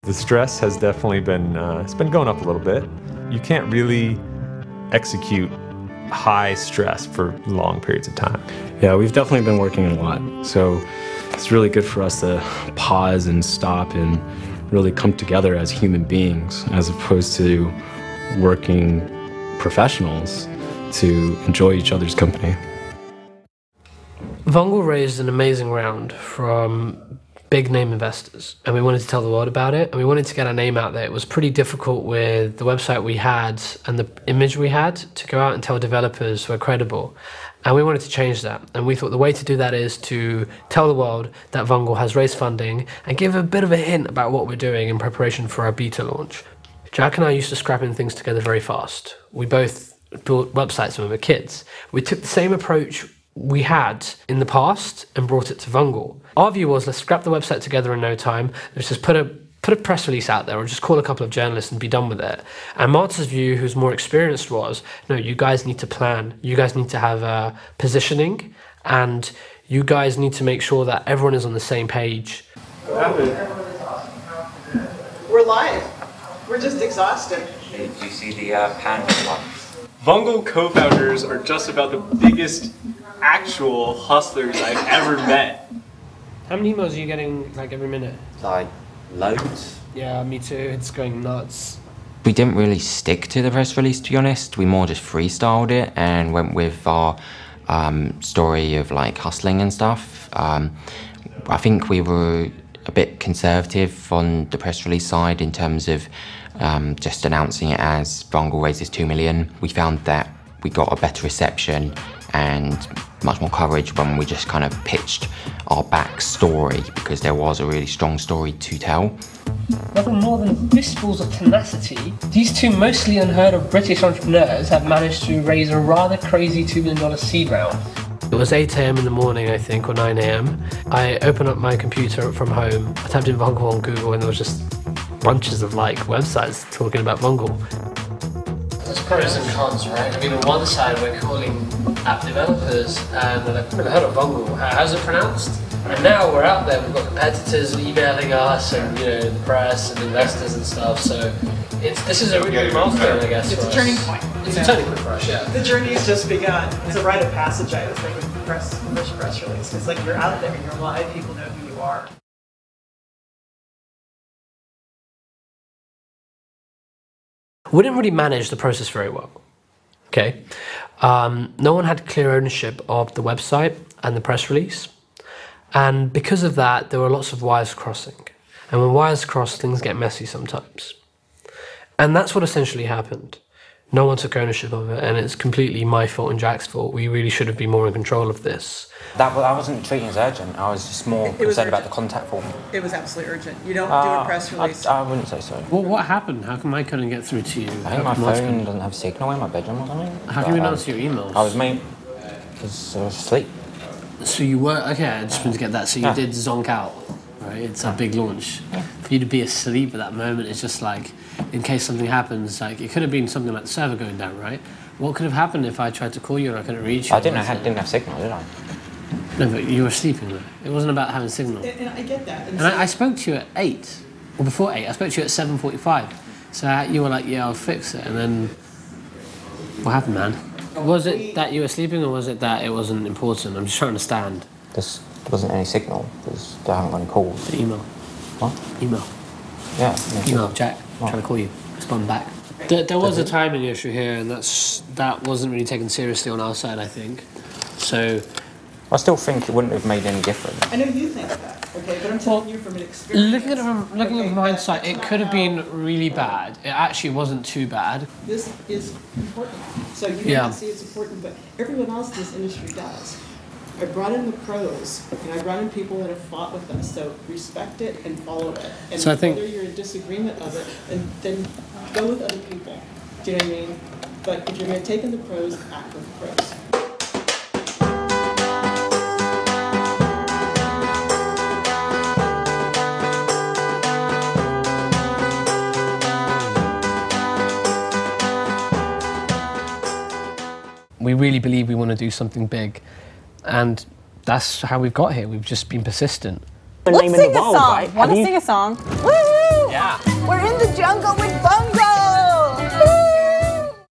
The stress has definitely been, it's been going up a little bit. You can't really execute high stress for long periods of time. Yeah, we've definitely been working a lot. So it's really good for us to pause and stop and really come together as human beings, as opposed to working professionals to enjoy each other's company. Vungle raised an amazing round from big name investors, and we wanted to tell the world about it, and we wanted to get our name out there. It was pretty difficult with the website we had and the image we had to go out and tell developers we're credible, and we wanted to change that. And we thought the way to do that is to tell the world that Vungle has raised funding and give a bit of a hint about what we're doing in preparation for our beta launch. Jack and I used to scrapping things together very fast. We both built websites when we were kids. We took the same approach we had in the past and brought it to Vungle. Our view was, let's scrap the website together in no time. Let's just put a press release out there, or just call a couple of journalists and be done with it. And Marta's view, who's more experienced, was, no, you guys need to plan. You guys need to have positioning, and you guys need to make sure that everyone is on the same page. We're live. We're just exhausted. Did you see the panel? Vungle co-founders are just about the biggest actual hustlers I've ever met. How many emails are you getting like every minute? Like, loads. Yeah, me too. It's going nuts. We didn't really stick to the press release, to be honest. We more just freestyled it and went with our story of like hustling and stuff. I think we were a bit conservative on the press release side in terms of just announcing it as Vungle raises 2 million. We found that we got a better reception and much more coverage when we just kind of pitched our backstory, because there was a really strong story to tell. Nothing more than fistfuls of tenacity, these two mostly unheard of British entrepreneurs have managed to raise a rather crazy $2 million seed round. It was 8 AM in the morning, I think, or 9 AM. I opened up my computer from home, I typed in Vungle on Google, and there was just bunches of like websites talking about Vungle. There's pros and cons, right? I mean, on one side we're calling app developers and they're like, I've never heard of Vungle, how's it pronounced? And now we're out there, we've got competitors emailing us and, you know, the press and investors and stuff, so this is a really good milestone, I guess. It's a turning point. It's a turning point for us, yeah. The journey's just begun. It's a rite of passage, I would think, with press release. It's like you're out there, you're live, people know who you are. We didn't really manage the process very well, okay? No one had clear ownership of the website and the press release. And because of that, there were lots of wires crossing. And when wires cross, things get messy sometimes. And that's what essentially happened. No one took ownership of it, and it's completely my fault and Jack's fault. We really should have been more in control of this. I wasn't treating it as urgent. I was just more concerned about the contact form. It was absolutely urgent. You don't do a press release. I wouldn't say so. Well, what happened? How come I couldn't get through to you? I think my phone doesn't have signal in my bedroom or something. How can you not answer your emails? I was because I was asleep. So you were, okay, I just wanted to get that. So you did zonk out, right? It's a big launch. Yeah. For you to be asleep at that moment, it's just like, in case something happens, like it could have been something like the server going down, right? What could have happened if I tried to call you and I couldn't reach you? I didn't have signal, did I? No, but you were sleeping though. It wasn't about having signal. And I get that. And I spoke to you at 8, or before 8, I spoke to you at 7:45. So you were like, yeah, I'll fix it. And then, what happened, man? Was it that you were sleeping, or was it that it wasn't important? I'm just trying to understand. There wasn't any signal, because there haven't got any calls. The email. What? Email. Yeah. Email, Jack. I'm trying to call you. Respond back. There was a timing issue here, and that wasn't really taken seriously on our side, I think. So I still think it wouldn't have made any difference. I know you think that, okay, but I'm telling you from an experience. Looking at from hindsight, it could have been really bad. It actually wasn't too bad. This is important. So you have to see it's important, but everyone else in this industry does. I brought in the pros, and I brought in people that have fought with us, so respect it and follow it. And so I think whether you're in disagreement of it, and then go with other people. Do you know what I mean? But if you're going to take in the pros, act with the pros. We really believe we want to do something big, and that's how we've got here. We've just been persistent. Let's sing a song. Want to sing a song? Woo! Yeah. We're in the jungle with Bungo.